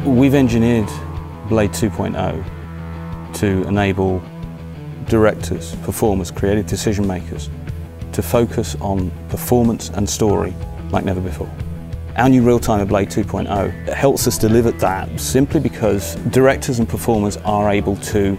We've engineered Blade 2.0 to enable directors, performers, creative decision makers to focus on performance and story like never before. Our new real-time Blade 2.0 helps us deliver that simply because directors and performers are able to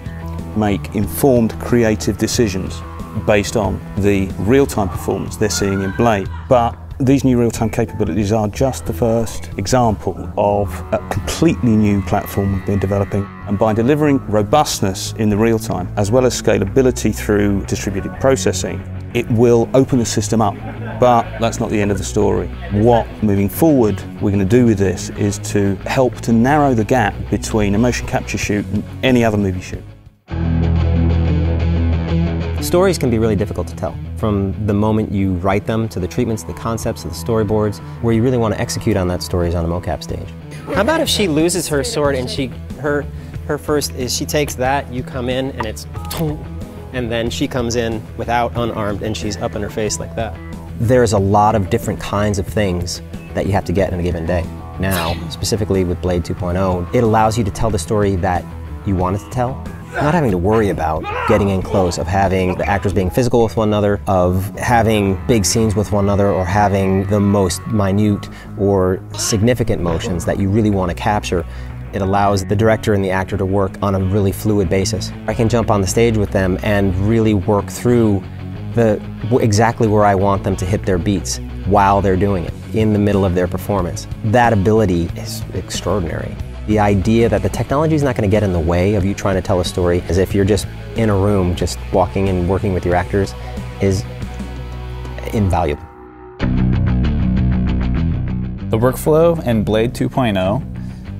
make informed creative decisions based on the real-time performance they're seeing in Blade. But these new real-time capabilities are just the first example of a completely new platform we've been developing. And by delivering robustness in the real-time, as well as scalability through distributed processing, it will open the system up. But that's not the end of the story. What, moving forward, we're going to do with this is to help to narrow the gap between a motion capture shoot and any other movie shoot. Stories can be really difficult to tell, from the moment you write them to the treatments, the concepts, to the storyboards. Where you really want to execute on that story is on a MoCap stage. How about if she loses her sword and her first is she takes that, you come in and it's and then she comes in without unarmed and she's up in her face like that. There's a lot of different kinds of things that you have to get in a given day. Now, specifically with Blade 2.0, it allows you to tell the story that you wanted to tell. Not having to worry about getting in close, of having the actors being physical with one another, of having big scenes with one another, or having the most minute or significant motions that you really want to capture. It allows the director and the actor to work on a really fluid basis. I can jump on the stage with them and really work through exactly where I want them to hit their beats while they're doing it, in the middle of their performance. That ability is extraordinary. The idea that the technology is not going to get in the way of you trying to tell a story, as if you're just in a room, just walking and working with your actors, is invaluable. The workflow in Blade 2.0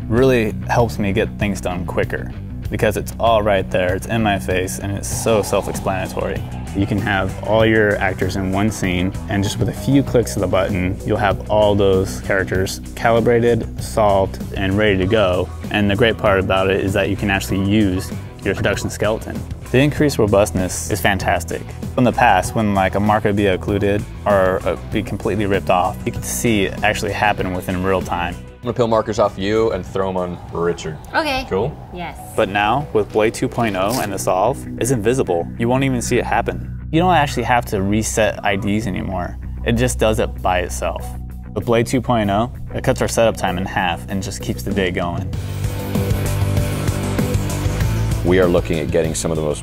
really helps me get things done quicker because it's all right there, it's in my face, and it's so self-explanatory. You can have all your actors in one scene, and just with a few clicks of the button, you'll have all those characters calibrated, solved, and ready to go. And the great part about it is that you can actually use your production skeleton. The increased robustness is fantastic. In the past, when like a mark would be occluded or be completely ripped off, you could see it actually happen within real time. I'm gonna peel markers off you and throw them on Richard. Okay. Cool? Yes. But now, with Blade 2.0 and the solve, it's invisible. You won't even see it happen. You don't actually have to reset IDs anymore. It just does it by itself. With Blade 2.0, it cuts our setup time in half and just keeps the day going. We are looking at getting some of the most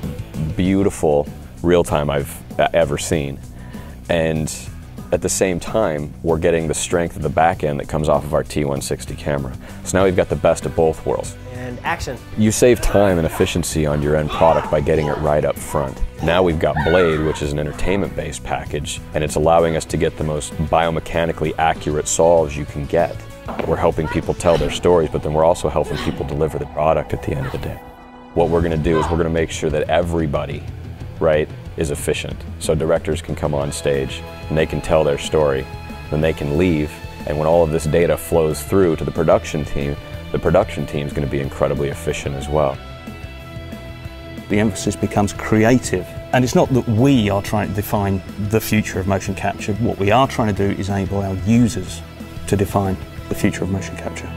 beautiful real-time I've ever seen. And at the same time, we're getting the strength of the back end that comes off of our T160 camera. So now we've got the best of both worlds. And action. You save time and efficiency on your end product by getting it right up front. Now we've got Blade, which is an entertainment-based package, and it's allowing us to get the most biomechanically accurate solves you can get. We're helping people tell their stories, but then we're also helping people deliver the product at the end of the day. What we're gonna do is we're gonna make sure that everybody, right, is efficient. So directors can come on stage and they can tell their story, then they can leave, and when all of this data flows through to the production team is going to be incredibly efficient as well. The emphasis becomes creative, and it's not that we are trying to define the future of motion capture. What we are trying to do is enable our users to define the future of motion capture.